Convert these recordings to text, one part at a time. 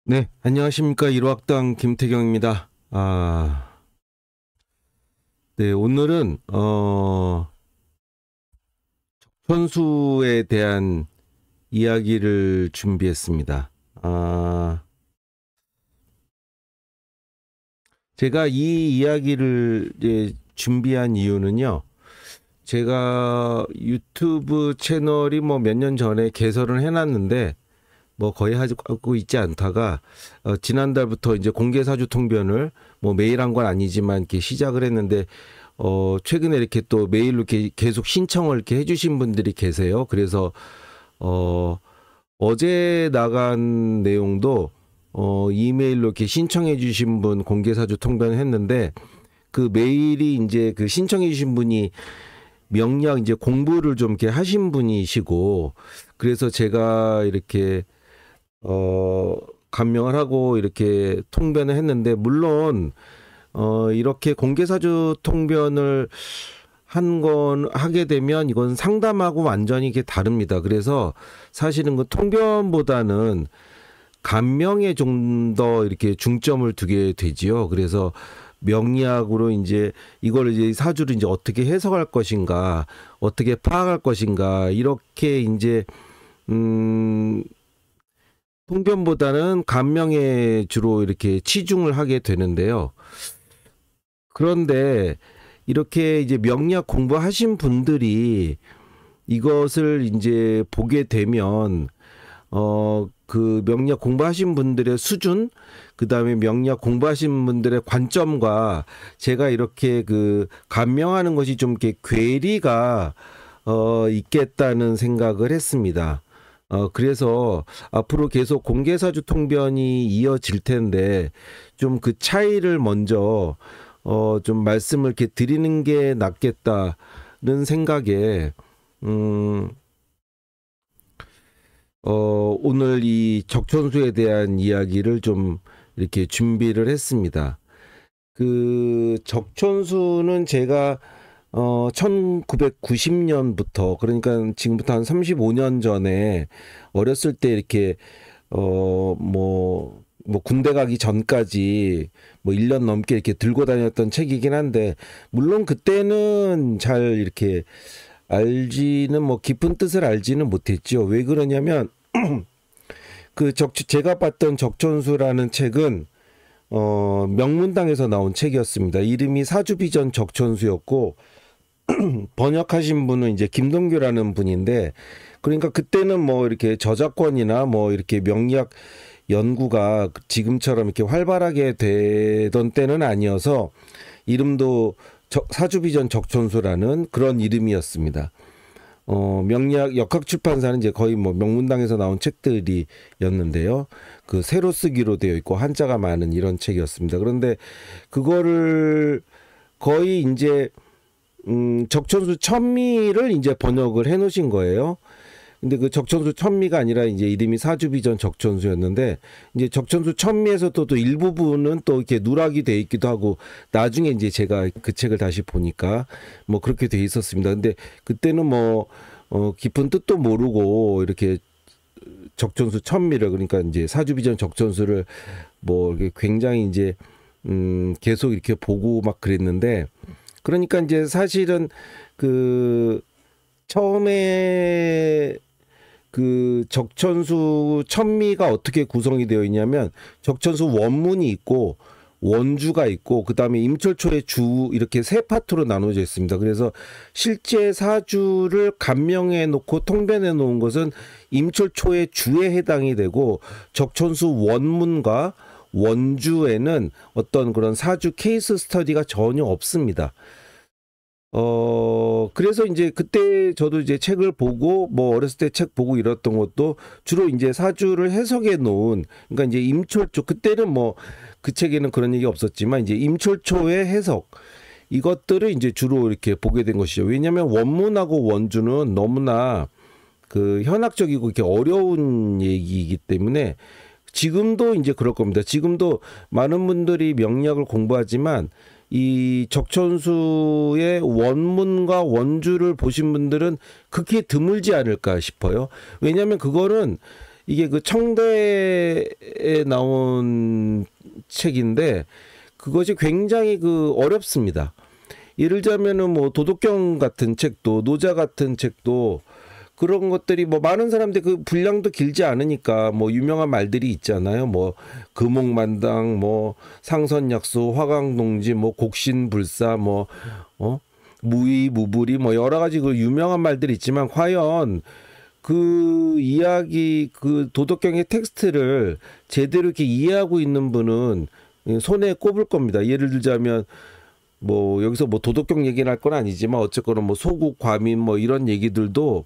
네, 안녕하십니까. 일호학당 김태경입니다. 네, 오늘은 적천수에 대한 이야기를 준비했습니다. 제가 이 이야기를 이제 준비한 이유는요. 제가 유튜브 채널이 뭐 몇 년 전에 개설을 해놨는데 뭐 거의 하고 있지 않다가 지난달부터 이제 공개 사주 통변을 뭐 매일 한 건 아니지만 이렇게 시작을 했는데 최근에 이렇게 또 메일로 이렇게 계속 신청을 이렇게 해주신 분들이 계세요. 그래서 어제 나간 내용도 이메일로 이렇게 신청해 주신 분 공개 사주 통변을 했는데 그 메일이 이제 그 신청해 주신 분이 명리학 이제 공부를 좀 이렇게 하신 분이시고 그래서 제가 이렇게 감명을 하고 이렇게 통변을 했는데 물론 이렇게 공개사주 통변을 하게 되면 이건 상담하고 완전히 이게 다릅니다. 그래서 사실은 그 통변보다는 감명에 좀 더 이렇게 중점을 두게 되지요. 그래서 명리학으로 이제 이걸 이제 사주를 이제 어떻게 해석할 것인가, 어떻게 파악할 것인가 이렇게 이제 통변보다는 감명에 주로 이렇게 치중을 하게 되는데요. 그런데 이렇게 이제 명리학 공부하신 분들이 이것을 이제 보게 되면 그 명리학 공부하신 분들의 수준, 그다음에 명리학 공부하신 분들의 관점과 제가 이렇게 그 감명하는 것이 좀 이렇게 괴리가 있겠다는 생각을 했습니다. 그래서 앞으로 계속 공개사주 통변이 이어질 텐데 좀 그 차이를 먼저 좀 말씀을 이렇게 드리는 게 낫겠다는 생각에 오늘 이 적천수에 대한 이야기를 좀 이렇게 준비를 했습니다. 그 적천수는 제가 1990년부터 그러니까 지금부터 한 35년 전에 어렸을 때 이렇게 뭐 군대 가기 전까지 뭐 1년 넘게 이렇게 들고 다녔던 책이긴 한데 물론 그때는 잘 이렇게 알지는 뭐 깊은 뜻을 알지는 못했죠. 왜 그러냐면 제가 봤던 적천수라는 책은 명문당에서 나온 책이었습니다. 이름이 사주비전 적천수였고 번역하신 분은 이제 김동규라는 분인데 그러니까 그때는 뭐 이렇게 저작권이나 뭐 이렇게 명리학 연구가 지금처럼 이렇게 활발하게 되던 때는 아니어서 이름도 사주비전 적천수라는 그런 이름이었습니다. 명리학 역학출판사는 이제 거의 뭐 명문당에서 나온 책들이었는데요. 그 세로 쓰기로 되어 있고 한자가 많은 이런 책이었습니다. 그런데 그거를 거의 이제 적천수 천미를 이제 번역을 해 놓으신 거예요. 근데 그 적천수 천미가 아니라 이제 이름이 사주비전 적천수였는데 이제 적천수 천미에서도 또 일부분은 또 이렇게 누락이 돼 있기도 하고 나중에 이제 제가 그 책을 다시 보니까 뭐 그렇게 돼 있었습니다. 근데 그때는 뭐 깊은 뜻도 모르고 이렇게 적천수 천미를 그러니까 이제 사주비전 적천수를 뭐 이렇게 굉장히 이제 계속 이렇게 보고 막 그랬는데 그러니까 이제 사실은 그 처음에 그 적천수 천미가 어떻게 구성이 되어 있냐면 적천수 원문이 있고 원주가 있고 그다음에 임철초의 주 이렇게 세 파트로 나눠져 있습니다. 그래서 실제 사주를 감명해 놓고 통변해 놓은 것은 임철초의 주에 해당이 되고 적천수 원문과 원주에는 어떤 그런 사주 케이스 스터디가 전혀 없습니다. 그래서 이제 그때 저도 이제 책을 보고 뭐 어렸을 때 책 보고 이랬던 것도 주로 이제 사주를 해석해 놓은 그러니까 이제 임철초 그때는 뭐 그 책에는 그런 얘기 없었지만 이제 임철초의 해석 이것들을 이제 주로 이렇게 보게 된 것이죠. 왜냐하면 원문하고 원주는 너무나 그 현학적이고 이렇게 어려운 얘기이기 때문에 지금도 이제 그럴 겁니다. 지금도 많은 분들이 명리학을 공부하지만 이 적천수의 원문과 원주를 보신 분들은 극히 드물지 않을까 싶어요. 왜냐하면 그거는 이게 그 청대에 나온 책인데 그것이 굉장히 그 어렵습니다. 예를 들자면은 뭐 도덕경 같은 책도 노자 같은 책도 그런 것들이 뭐 많은 사람들이 그 분량도 길지 않으니까 뭐 유명한 말들이 있잖아요. 뭐 금옥만당, 뭐 상선약소, 화강동지, 뭐 곡신불사, 뭐 무의무불이 뭐 여러 가지 그 유명한 말들이 있지만 과연 그 이야기 그 도덕경의 텍스트를 제대로 이렇게 이해하고 있는 분은 손에 꼽을 겁니다. 예를 들자면 뭐 여기서 뭐 도덕경 얘기를 할 건 아니지만 어쨌거나 뭐 소국 과민 뭐 이런 얘기들도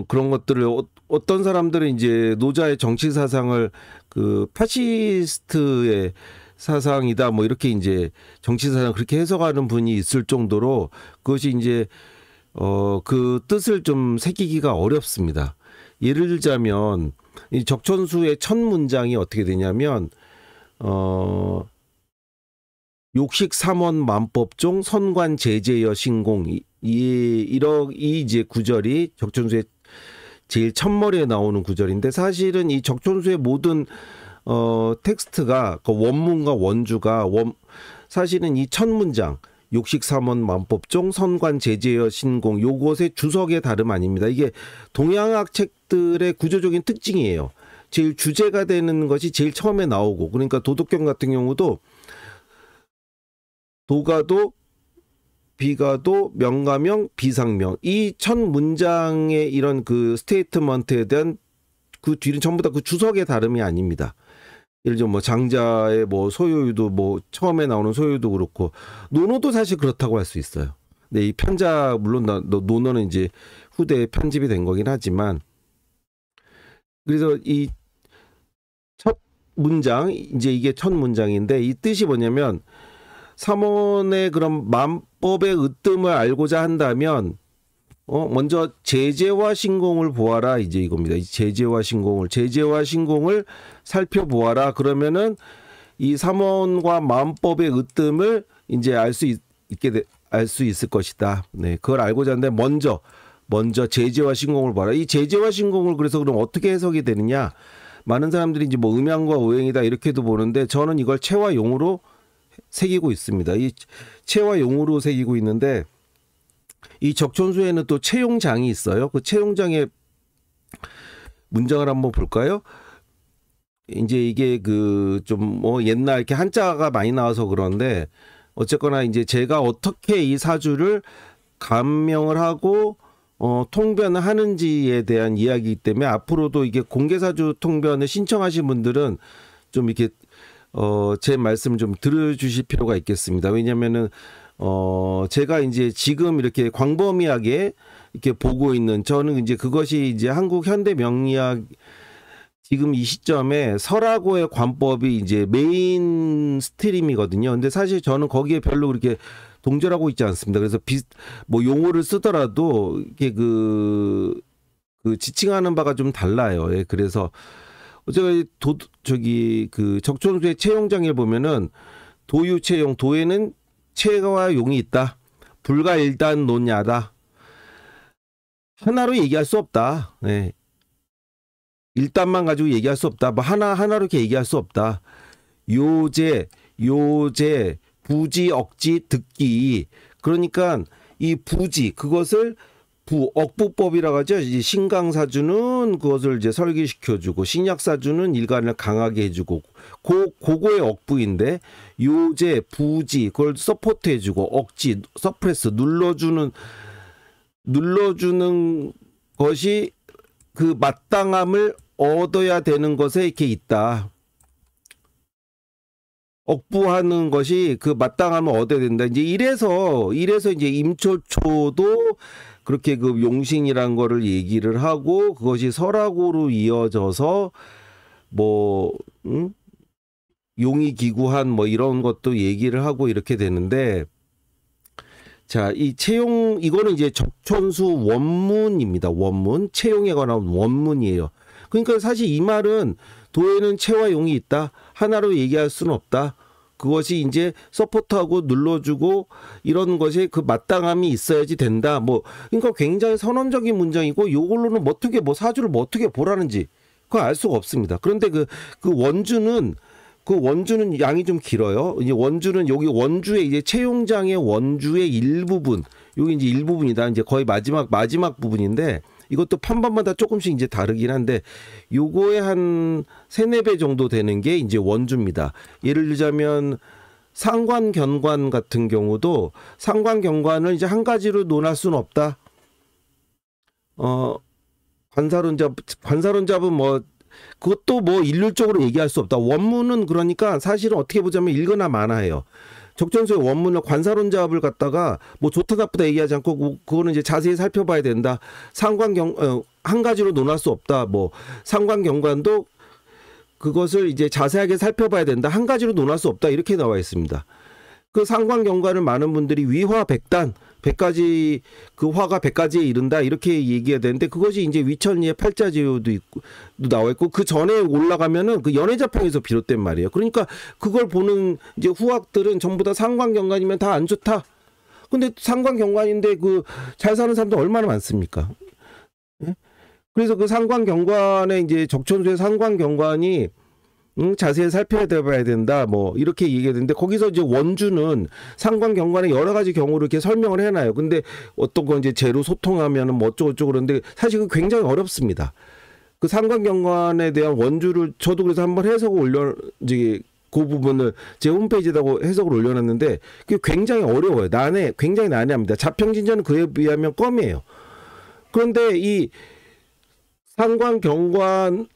그런 것들을 어떤 사람들은 이제 노자의 정치 사상을 그 파시스트의 사상이다 뭐 이렇게 이제 정치 사상 그렇게 해석하는 분이 있을 정도로 그것이 이제 그 뜻을 좀 새기기가 어렵습니다. 예를 들자면 이 적천수의 첫 문장이 어떻게 되냐면 욕식 삼원 만법종 선관 제재여 신공 이 이제 구절이 적천수의 제일 첫머리에 나오는 구절인데 사실은 이 적천수의 모든 텍스트가 그 원문과 원주가 사실은 이 첫 문장 욕식 삼원 만법종 선관 제재여 신공 요것의 주석의 다름 아닙니다. 이게 동양학 책들의 구조적인 특징이에요. 제일 주제가 되는 것이 제일 처음에 나오고 그러니까 도덕경 같은 경우도 도가도 비가도 명가명 비상명 이 첫 문장의 이런 그 스테이트먼트에 대한 그 뒤는 전부 다 그 주석의 다름이 아닙니다. 예를 들어 뭐 장자의 뭐 소요유도 뭐 처음에 나오는 소요유도 그렇고 논어도 사실 그렇다고 할 수 있어요. 근데 이 편자 물론 논어는 이제 후대에 편집이 된 거긴 하지만 그래서 이 첫 문장 이제 이게 첫 문장인데 이 뜻이 뭐냐면 삼원의 그런 만법의 으뜸을 알고자 한다면 먼저 제재와 신공을 보아라 이제 이겁니다. 제재와 신공을 살펴보아라. 그러면은 이 삼원과 만법의 으뜸을 이제 알 수 있을 것이다. 네, 그걸 알고자 하는데 먼저 제재와 신공을 봐라. 이 제재와 신공을 그래서 그럼 어떻게 해석이 되느냐? 많은 사람들이 이제 뭐 음양과 오행이다 이렇게도 보는데 저는 이걸 체와 용으로 새기고 있습니다. 이 체와 용으로 새기고 있는데 이 적천수에는 또 채용장이 있어요. 그 채용장의 문장을 한번 볼까요? 이제 이게 그 좀 뭐 옛날 이렇게 한자가 많이 나와서 그런데 어쨌거나 이제 제가 어떻게 이 사주를 감명을 하고 통변을 하는지에 대한 이야기이기 때문에 앞으로도 이게 공개사주 통변을 신청하신 분들은 좀 이렇게 제 말씀 좀 들어주실 필요가 있겠습니다. 왜냐면은 제가 이제 지금 이렇게 광범위하게 이렇게 보고 있는 저는 이제 그것이 이제 한국 현대 명리학 지금 이 시점에 설하고의 관법이 이제 메인 스트림이거든요. 근데 사실 저는 거기에 별로 그렇게 동절하고 있지 않습니다. 그래서 뭐 용어를 쓰더라도 이게 그 지칭하는 바가 좀 달라요. 예, 그래서 제가 그 적천수의 채용장에 보면은 도유채용 도에는 채와 용이 있다. 불가 일단 논야다. 하나로 얘기할 수 없다. 네. 일단만 가지고 얘기할 수 없다. 뭐 하나로 이렇게 얘기할 수 없다. 요제, 부지, 억지, 듣기. 그러니까 이 부지 그것을 억부법이라고 하죠. 이제 신강사주는 그것을 이제 설계시켜주고 신약사주는 일간을 강하게 해주고 그거의 억부인데 요제, 부지 그걸 서포트해주고 억지, 서프레스 눌러주는 것이 그 마땅함을 얻어야 되는 것에 이렇게 있다. 억부하는 것이 그 마땅함을 얻어야 된다. 이제 이래서 이제 임초초도 그렇게 그 용신이란 거를 얘기를 하고 그것이 설하고로 이어져서 뭐 용이 기구한 뭐 이런 것도 얘기를 하고 이렇게 되는데 자, 이 채용 이거는 이제 적천수 원문입니다. 원문 채용에 관한 원문이에요. 그러니까 사실 이 말은 도에는 채와 용이 있다. 하나로 얘기할 수는 없다. 그것이 이제 서포트하고 눌러주고 이런 것이 그 마땅함이 있어야지 된다. 뭐 그러니까 굉장히 선언적인 문장이고 요걸로는 뭐 어떻게 뭐 사주를 뭐 어떻게 보라는지 그거 알 수가 없습니다. 그런데 그 원주는 양이 좀 길어요. 이제 원주는 여기 원주의 이제 채용장의 원주의 일부분, 여기 이제 일부분이다. 이제 거의 마지막 부분인데 이것도 판반마다 조금씩 이제 다르긴 한데 요거의 한 3-4배 정도 되는 게 이제 원주입니다. 예를 들자면 상관견관 같은 경우도 상관견관을 이제 한 가지로 논할 수는 없다. 관사론잡은 뭐 그것도 뭐 일률적으로 얘기할 수 없다. 원문은 그러니까 사실은 어떻게 보자면 읽거나 마나해요. 적전소의 원문을 관사론잡을 갖다가 뭐 좋다 나쁘다 얘기하지 않고 그거는 이제 자세히 살펴봐야 된다. 한 가지로 논할 수 없다. 뭐 상관경관도 그것을 이제 자세하게 살펴봐야 된다. 한 가지로 논할 수 없다. 이렇게 나와 있습니다. 그 상관경관을 많은 분들이 위화백단 100가지 그 화가 100가지에 이른다 이렇게 얘기해야 되는데 그것이 이제 위천리의 팔자지효도 있고 나와 있고 그 전에 올라가면은 그 연애자평에서 비롯된 말이에요. 그러니까 그걸 보는 이제 후학들은 전부 다 상관경관이면 다 안 좋다. 근데 상관경관인데 그 잘 사는 사람도 얼마나 많습니까? 그래서 그 상관경관에 이제 적천수의 상관경관이 자세히 살펴봐야 된다. 뭐 이렇게 얘기했는데 거기서 이제 원주는 상관경관의 여러 가지 경우를 이렇게 설명을 해놔요. 근데 어떤 건 이제 재로 소통하면은 뭐 어쩌고저쩌고 그러는데 사실 그 굉장히 어렵습니다. 그 상관경관에 대한 원주를 저도 그래서 한번 해석을 이제 그 부분을 제 홈페이지에다가 해석을 올려놨는데 그게 굉장히 어려워요. 굉장히 난해합니다. 자평진전은 그에 비하면 껌이에요. 그런데 이 상관경관을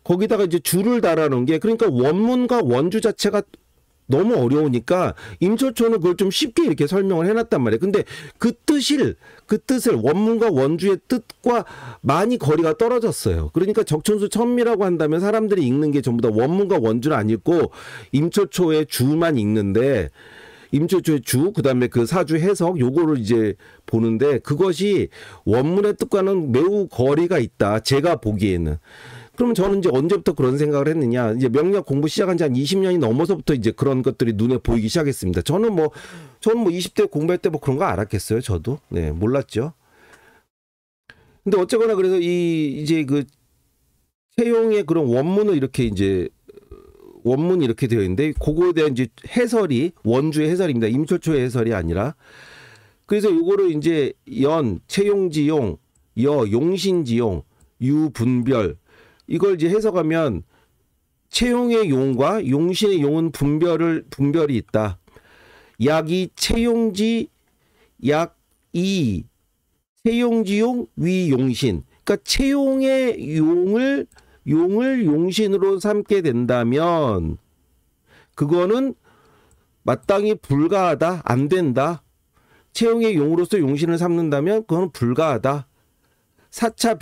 거기다가 이제 줄을 달아놓은 게 그러니까 원문과 원주 자체가 너무 어려우니까 임철초는 그걸 좀 쉽게 이렇게 설명을 해놨단 말이에요. 근데 그 뜻을 원문과 원주의 뜻과 많이 거리가 떨어졌어요. 그러니까 적천수 천미라고 한다면 사람들이 읽는 게 전부 다 원문과 원주는 안 읽고 임철초의 주만 읽는데 임철초의 주, 그다음에 그 사주 해석 요거를 이제 보는데 그것이 원문의 뜻과는 매우 거리가 있다. 제가 보기에는. 그러면 저는 이제 언제부터 그런 생각을 했느냐. 이제 명리학 공부 시작한 지 한 20년이 넘어서부터 이제 그런 것들이 눈에 보이기 시작했습니다. 저는 뭐 20대 공부할 때 뭐 그런 거 알았겠어요. 저도. 네, 몰랐죠. 근데 어쨌거나 그래서 이제 그 채용의 그런 원문을 이렇게 이제 원문이 이렇게 되어 있는데 그거에 대한 이제 해설이 원주의 해설입니다. 임철초의 해설이 아니라. 그래서 요거를 이제 연, 채용지용, 여, 용신지용, 유, 분별 이걸 이제 해석하면 채용의 용과 용신의 용은 분별이 있다. 약이 채용지 약이 채용지용 위용신. 그러니까 채용의 용을 용신으로 삼게 된다면 그거는 마땅히 불가하다. 안 된다. 채용의 용으로서 용신을 삼는다면 그건 불가하다. 사차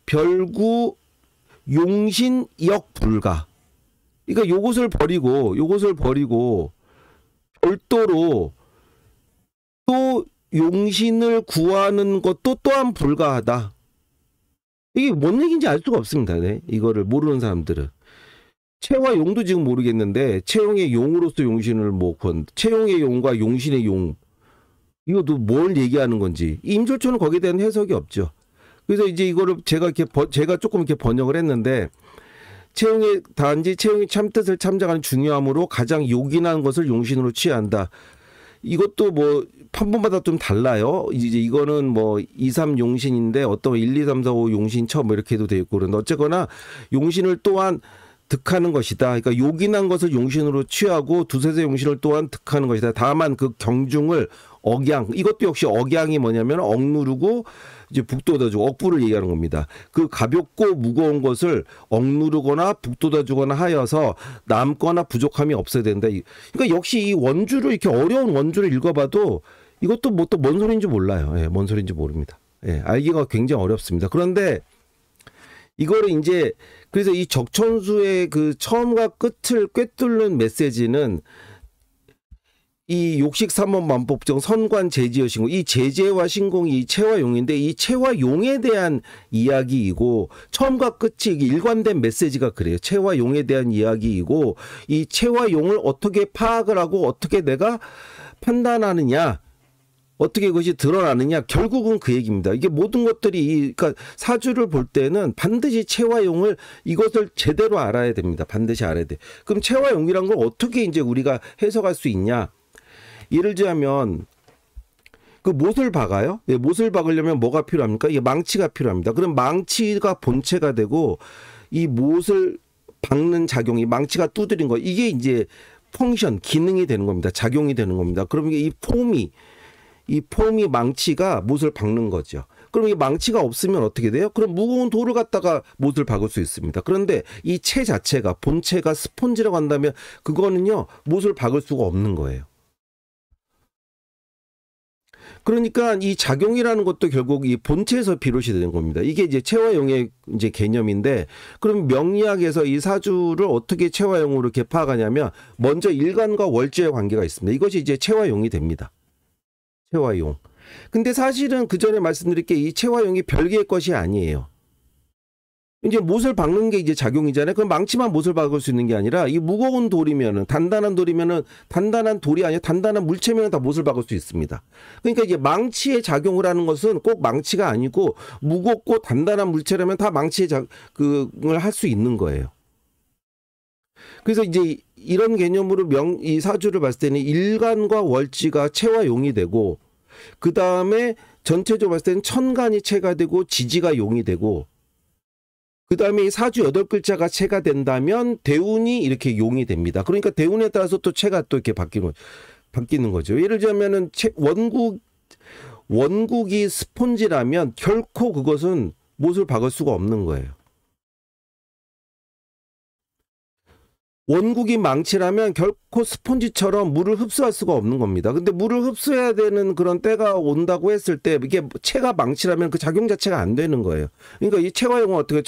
별구 용신 역불가. 그러니까 요것을 버리고 별도로 또 용신을 구하는 것도 또한 불가하다. 이게 뭔 얘기인지 알 수가 없습니다. 네? 이거를 모르는 사람들은. 채와 용도 지금 모르겠는데 채용의 용으로서 용신을 뭐 채용의 용과 용신의 용 이것도 뭘 얘기하는 건지 임철초는 거기에 대한 해석이 없죠. 그래서 이제 이거를 제가 조금 이렇게 번역을 했는데 단지 채용의 참뜻을 참작하는 중요함으로 가장 요긴한 것을 용신으로 취한다. 이것도 뭐 판본마다 좀 달라요. 이제 이거는 뭐 2, 3 용신인데 어떤 1, 2, 3, 4, 5 용신 뭐 이렇게 해도 되고 그런데 어쨌거나 용신을 또한 득하는 것이다. 그러니까 요긴한 것을 용신으로 취하고 두세세 용신을 또한 득하는 것이다. 다만 그 경중을 이것도 역시 억양이 뭐냐면 억누르고 이제 북돋아주고 억부를 얘기하는 겁니다. 그 가볍고 무거운 것을 억누르거나 북돋아주거나 하여서 남거나 부족함이 없어야 된다. 그러니까 역시 이 원주를 이렇게 어려운 원주를 읽어봐도 이것도 뭐 또 뭔 소리인지 몰라요. 예, 뭔 소리인지 모릅니다. 예, 알기가 굉장히 어렵습니다. 그런데 이거를 이제 그래서 이 적천수의 그 처음과 끝을 꿰뚫는 메시지는 이 욕식삼원만법정 선관 제지어 신공, 이 제재와 신공이 이 체화용인데 이 체화용에 대한 이야기이고 처음과 끝이 일관된 메시지가 그래요. 체화용에 대한 이야기이고 이 체화용을 어떻게 파악을 하고 어떻게 내가 판단하느냐, 어떻게 그것이 드러나느냐, 결국은 그 얘기입니다. 이게 모든 것들이 그러니까 사주를 볼 때는 반드시 체화용을 이것을 제대로 알아야 됩니다. 반드시 알아야 돼. 그럼 체화용이란 걸 어떻게 이제 우리가 해석할 수 있냐? 예를 들자면 그 못을 박아요. 예, 못을 박으려면 뭐가 필요합니까? 이게 망치가 필요합니다. 그럼 망치가 본체가 되고 이 못을 박는 작용이 망치가 두드린 거 이게 이제 펑션 기능이 되는 겁니다. 작용이 되는 겁니다. 그럼 이 폼이 망치가 못을 박는 거죠. 그럼 이 망치가 없으면 어떻게 돼요? 그럼 무거운 돌을 갖다가 못을 박을 수 있습니다. 그런데 이 채 자체가 본체가 스폰지라고 한다면 그거는요 못을 박을 수가 없는 거예요. 그러니까 이 작용이라는 것도 결국 이 본체에서 비롯이 되는 겁니다. 이게 이제 체화용의 이제 개념인데, 그럼 명리학에서 이 사주를 어떻게 체화용으로 이렇게 파악하냐면 먼저 일간과 월지의 관계가 있습니다. 이것이 이제 체화용이 됩니다. 체화용. 근데 사실은 그 전에 말씀드릴 게 이 체화용이 별개의 것이 아니에요. 이제 못을 박는 게 이제 작용이잖아요. 그럼 망치만 못을 박을 수 있는 게 아니라 이 무거운 돌이면은 단단한 돌이 아니라 단단한 물체면은 다 못을 박을 수 있습니다. 그러니까 이제 망치의 작용을 하는 것은 꼭 망치가 아니고 무겁고 단단한 물체라면 다 망치의 작용을 할 수 있는 거예요. 그래서 이제 이런 개념으로 이 사주를 봤을 때는 일간과 월지가 체와 용이 되고, 그 다음에 전체적으로 봤을 때는 천간이 체가 되고 지지가 용이 되고, 그 다음에 이 사주 8글자가 체가 된다면 대운이 이렇게 용이 됩니다. 그러니까 대운에 따라서 또 체가 또 이렇게 바뀌는 거죠. 예를 들자면은 원국이 스폰지라면 결코 그것은 못을 박을 수가 없는 거예요. 원국이 망치라면 결코 스폰지처럼 물을 흡수할 수가 없는 겁니다. 근데 물을 흡수해야 되는 그런 때가 온다고 했을 때 이게 체가 망치라면 그 작용 자체가 안 되는 거예요. 그러니까 이 체화용은 어떻게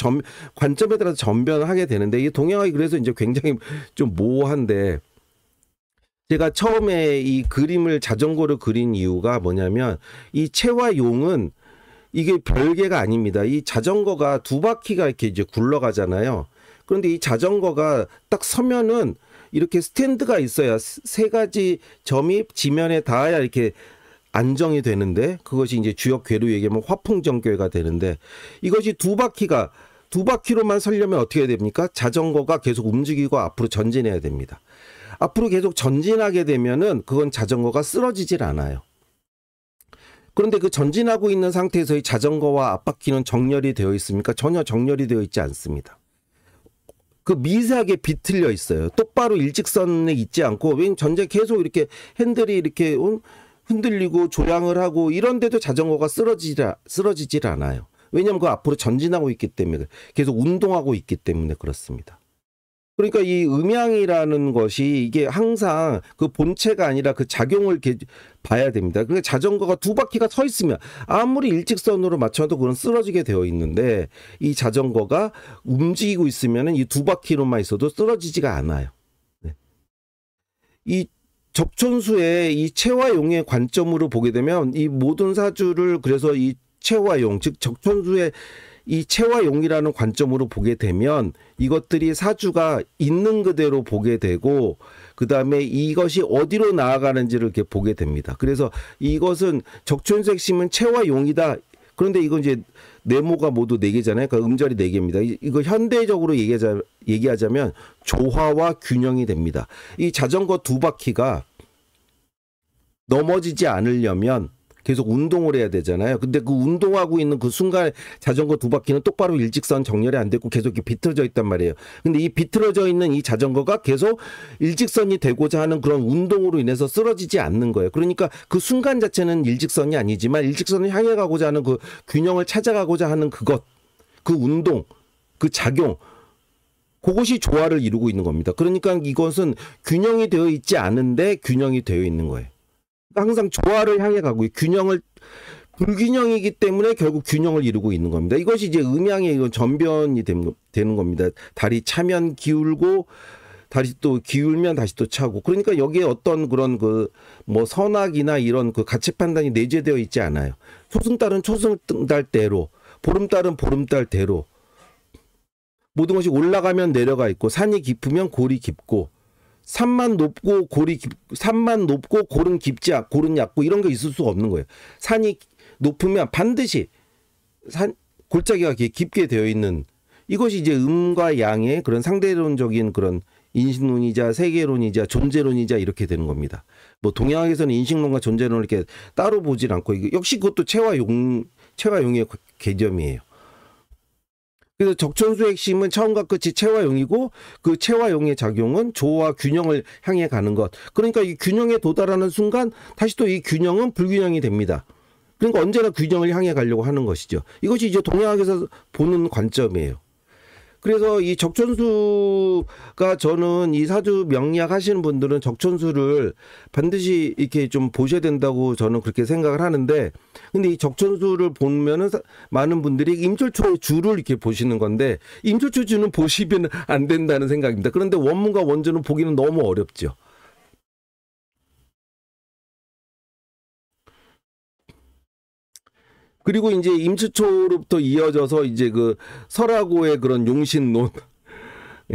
관점에 따라서 전변을 하게 되는데, 이 동양학이 그래서 이제 굉장히 좀 모호한데, 제가 처음에 이 그림을 자전거로 그린 이유가 뭐냐면 이 체화용은 이게 별개가 아닙니다. 이 자전거가 두 바퀴가 이렇게 이제 굴러가잖아요. 그런데 이 자전거가 딱 서면은 이렇게 스탠드가 있어야 세 가지 점이 지면에 닿아야 이렇게 안정이 되는데, 그것이 이제 주역 궤로 얘기하면 화풍정궤가 되는데, 이것이 두 바퀴로만 서려면 어떻게 해야 됩니까? 자전거가 계속 움직이고 앞으로 전진해야 됩니다. 앞으로 계속 전진하게 되면은 그건 자전거가 쓰러지질 않아요. 그런데 그 전진하고 있는 상태에서 이 자전거와 앞바퀴는 정렬이 되어 있습니까? 전혀 정렬이 되어 있지 않습니다. 그 미세하게 비틀려 있어요. 똑바로 일직선에 있지 않고, 왜냐면 전제 계속 이렇게 핸들이 이렇게 흔들리고 조향을 하고 이런데도 자전거가 쓰러지질 않아요. 왜냐하면 그 앞으로 전진하고 있기 때문에, 계속 운동하고 있기 때문에 그렇습니다. 그러니까 이 음양이라는 것이 이게 항상 그 본체가 아니라 그 작용을 이렇게 봐야 됩니다. 그러니까 자전거가 두 바퀴가 서 있으면 아무리 일직선으로 맞춰도 그건 쓰러지게 되어 있는데, 이 자전거가 움직이고 있으면 이 두 바퀴로만 있어도 쓰러지지가 않아요. 네. 이 적촌수의 이 체화용의 관점으로 보게 되면 이 모든 사주를, 그래서 이 체화용, 즉 적촌수의 이 체화용이라는 관점으로 보게 되면 이것들이 사주가 있는 그대로 보게 되고, 그 다음에 이것이 어디로 나아가는지를 이렇게 보게 됩니다. 그래서 이것은 적촌수 핵심은 체화용이다. 그런데 이건 이제 네모가 모두 4개잖아요. 그러니까 음절이 4개입니다. 이거 현대적으로 얘기하자면 조화와 균형이 됩니다. 이 자전거 두 바퀴가 넘어지지 않으려면 계속 운동을 해야 되잖아요. 근데 그 운동하고 있는 그 순간에 자전거 두 바퀴는 똑바로 일직선 정렬이 안 되고 계속 이렇게 비틀어져 있단 말이에요. 근데 이 비틀어져 있는 이 자전거가 계속 일직선이 되고자 하는 그런 운동으로 인해서 쓰러지지 않는 거예요. 그러니까 그 순간 자체는 일직선이 아니지만 일직선을 향해 가고자 하는 그 균형을 찾아가고자 하는 그것, 그 운동, 그 작용, 그것이 조화를 이루고 있는 겁니다. 그러니까 이것은 균형이 되어 있지 않은데 균형이 되어 있는 거예요. 항상 조화를 향해 가고, 불균형이기 때문에 결국 균형을 이루고 있는 겁니다. 이것이 이제 음양의 이건 전변이 되는 겁니다. 달이 차면 기울고, 다시 또 기울면 다시 또 차고. 그러니까 여기에 어떤 그런 그 뭐 선악이나 이런 그 가치 판단이 내재되어 있지 않아요. 초승달은 초승달대로, 보름달은 보름달대로 모든 것이 올라가면 내려가 있고, 산이 깊으면 골이 깊고, 산만 높고 골은 깊지 않고 골은 얕고 이런 게 있을 수가 없는 거예요. 산이 높으면 반드시 골짜기가 깊게 되어 있는, 이것이 이제 음과 양의 그런 상대론적인 그런 인식론이자 세계론이자 존재론이자 이렇게 되는 겁니다. 뭐 동양학에서는 인식론과 존재론을 이렇게 따로 보질 않고, 이게 역시 그것도 체화용의 개념이에요. 그래서 적천수의 핵심은 처음과 끝이 체화용이고, 그 체화용의 작용은 조와 균형을 향해 가는 것. 그러니까 이 균형에 도달하는 순간 다시 또 이 균형은 불균형이 됩니다. 그러니까 언제나 균형을 향해 가려고 하는 것이죠. 이것이 이제 동양학에서 보는 관점이에요. 그래서 이 적천수가, 저는 이 사주 명리학 하시는 분들은 적천수를 반드시 이렇게 좀 보셔야 된다고 저는 그렇게 생각을 하는데, 근데 이 적천수를 보면은 많은 분들이 임철초의 주를 이렇게 보시는 건데, 임철초 주는 보시면 안 된다는 생각입니다. 그런데 원문과 원전을 보기는 너무 어렵죠. 그리고 이제 임수초로부터 이어져서 이제 그 설하고의 그런 용신론.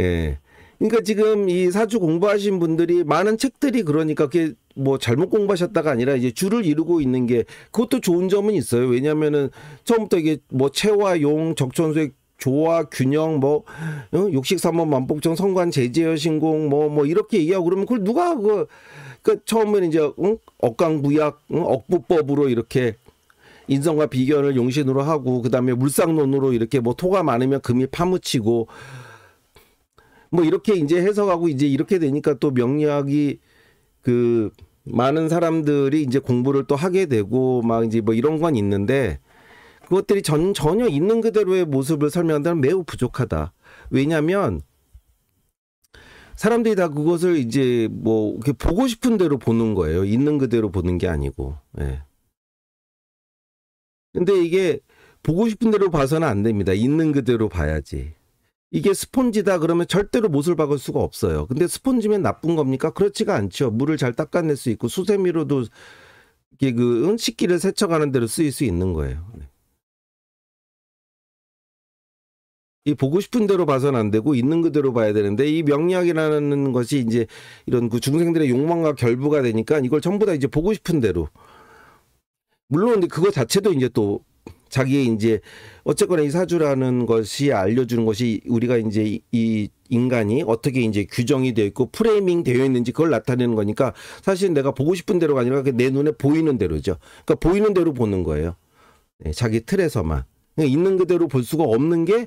예. 그러니까 지금 이 사주 공부하신 분들이 많은 책들이, 그러니까 그게 뭐 잘못 공부하셨다가 아니라 이제 줄을 이루고 있는 게, 그것도 좋은 점은 있어요. 왜냐면은 처음부터 이게 뭐 체와 용, 적천수의 조화, 균형, 뭐 육식삼원 만복정, 성관, 제재여, 신공, 뭐 이렇게 얘기하고 그러면 그걸 누가 그 처음에는 이제 억강부약, 억부법으로 이렇게 인성과 비견을 용신으로 하고, 그 다음에 물상론으로 이렇게 뭐 토가 많으면 금이 파묻히고, 뭐 이렇게 이제 해석하고, 이제 이렇게 되니까 또 명리학이 그 많은 사람들이 이제 공부를 또 하게 되고 막 이제 뭐 이런 건 있는데, 그것들이 전혀 있는 그대로의 모습을 설명한다면 매우 부족하다. 왜냐하면 사람들이 다 그것을 이제 뭐 이렇게 보고 싶은 대로 보는 거예요. 있는 그대로 보는 게 아니고. 예. 근데 이게 보고 싶은 대로 봐서는 안 됩니다. 있는 그대로 봐야지. 이게 스폰지다 그러면 절대로 못을 박을 수가 없어요. 근데 스폰지면 나쁜 겁니까? 그렇지가 않죠. 물을 잘 닦아낼 수 있고, 수세미로도 이게 그 식기를 세척하는 대로 쓰일 수 있는 거예요. 이 보고 싶은 대로 봐서는 안 되고 있는 그대로 봐야 되는데, 이 명리학이라는 것이 이제 이런 그 중생들의 욕망과 결부가 되니까 이걸 전부 다 이제 보고 싶은 대로. 물론 근데 그거 자체도 이제 또 자기의 이제 어쨌거나 이 사주라는 것이 알려주는 것이, 우리가 이제 이 인간이 어떻게 이제 규정이 되어 있고 프레이밍 되어 있는지 그걸 나타내는 거니까, 사실 내가 보고 싶은 대로가 아니라 내 눈에 보이는 대로죠. 그러니까 보이는 대로 보는 거예요. 네, 자기 틀에서만. 그러니까 있는 그대로 볼 수가 없는 게,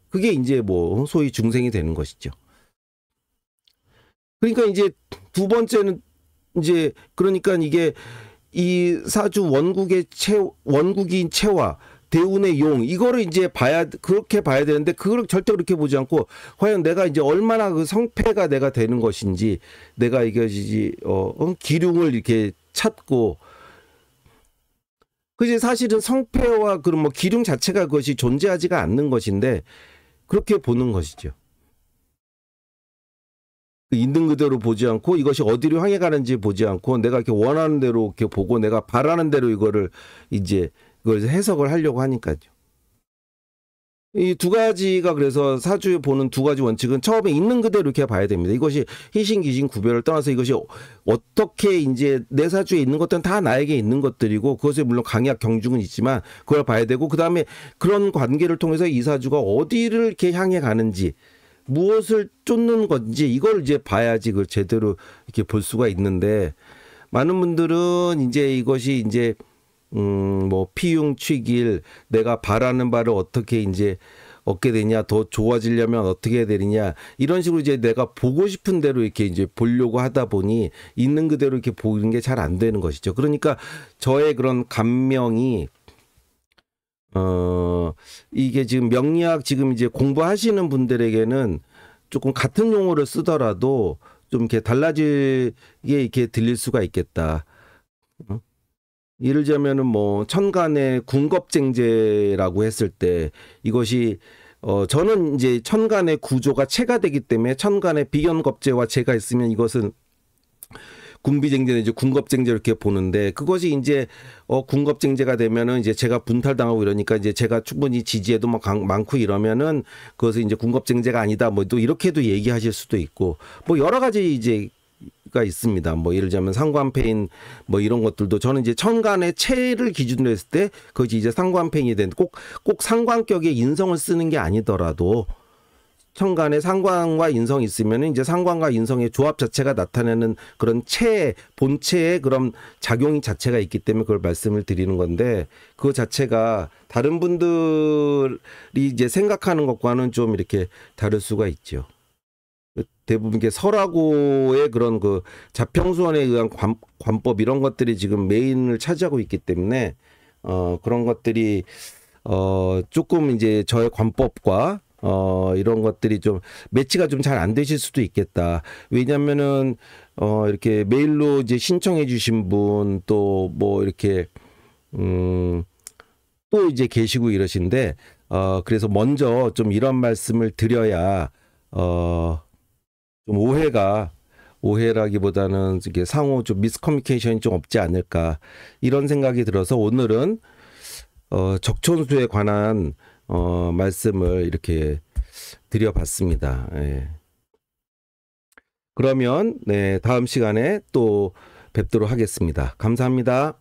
그게 이제 뭐 소위 중생이 되는 것이죠. 그러니까 이제 두 번째는 이제, 그러니까 이게 이 사주 원국인 체와 대운의 용, 이거를 이제 그렇게 봐야 되는데, 그걸 절대 그렇게 보지 않고, 과연 내가 이제 얼마나 그 성패가 내가 되는 것인지, 내가 이것이지 기륭을 이렇게 찾고, 그지 사실은 성패와 그런 뭐 기륭 자체가 그것이 존재하지가 않는 것인데, 그렇게 보는 것이죠. 있는 그대로 보지 않고, 이것이 어디로 향해 가는지 보지 않고, 내가 이렇게 원하는 대로 이렇게 보고, 내가 바라는 대로 이거를 이제 그걸 해석을 하려고 하니까요. 이 두 가지가, 그래서 사주에 보는 두 가지 원칙은, 처음에 있는 그대로 이렇게 봐야 됩니다. 이것이 희신, 귀신 구별을 떠나서 이것이 어떻게 이제 내 사주에 있는 것들은 다 나에게 있는 것들이고, 그것에 물론 강약 경중은 있지만 그걸 봐야 되고, 그 다음에 그런 관계를 통해서 이 사주가 어디를 이렇게 향해 가는지, 무엇을 쫓는 건지, 이걸 이제 봐야지 그걸 제대로 이렇게 볼 수가 있는데, 많은 분들은 이제 이것이 이제 뭐 피흉취길, 내가 바라는 바를 어떻게 이제 얻게 되냐, 더 좋아지려면 어떻게 해야 되느냐, 이런 식으로 이제 내가 보고 싶은 대로 이렇게 이제 보려고 하다 보니 있는 그대로 이렇게 보는 게 잘 안 되는 것이죠. 그러니까 저의 그런 감명이, 이게 지금 명리학 지금 이제 공부하시는 분들에게는 조금 같은 용어를 쓰더라도 좀 이렇게 달라지게 이렇게 들릴 수가 있겠다. 예를 들자면은 뭐 천간의 궁겁쟁제라고 했을 때, 이것이 저는 이제 천간의 구조가 체가 되기 때문에 천간에 비견겁재와 재가 있으면 이것은 군비쟁제는 이제 군겁쟁제 이렇게 보는데, 그것이 이제 군겁쟁제가 되면은 이제 제가 분탈당하고 이러니까 이제 제가 충분히 지지에도 뭐 많고 이러면은 그것은 이제 군겁쟁제가 아니다 뭐 또 이렇게도 얘기하실 수도 있고, 뭐 여러 가지 이제 가 있습니다. 뭐 예를 들자면 상관패인 뭐 이런 것들도 저는 이제 천간의 체를 기준으로 했을 때 그것이 이제 상관패인이 되는데, 꼭 상관격에 인성을 쓰는 게 아니더라도 천간에 상관과 인성이 있으면 이제 상관과 인성의 조합 자체가 나타내는 그런 본체의 그런 작용이 자체가 있기 때문에 그걸 말씀을 드리는 건데, 그 자체가 다른 분들이 이제 생각하는 것과는 좀 이렇게 다를 수가 있죠. 대부분 이게 설하고의 그런 그 자평수원에 의한 관법 이런 것들이 지금 메인을 차지하고 있기 때문에 그런 것들이 조금 이제 저의 관법과 이런 것들이 좀 매치가 좀 잘 안 되실 수도 있겠다. 왜냐면은 이렇게 메일로 이제 신청해 주신 분 또 뭐 이렇게 또 이제 계시고 이러신데, 그래서 먼저 좀 이런 말씀을 드려야 좀 오해라기보다는 이게 상호 좀 미스커뮤니케이션이 좀 없지 않을까, 이런 생각이 들어서 오늘은 적촌수에 관한 말씀을 이렇게 드려봤습니다. 예. 그러면 네, 다음 시간에 또 뵙도록 하겠습니다. 감사합니다.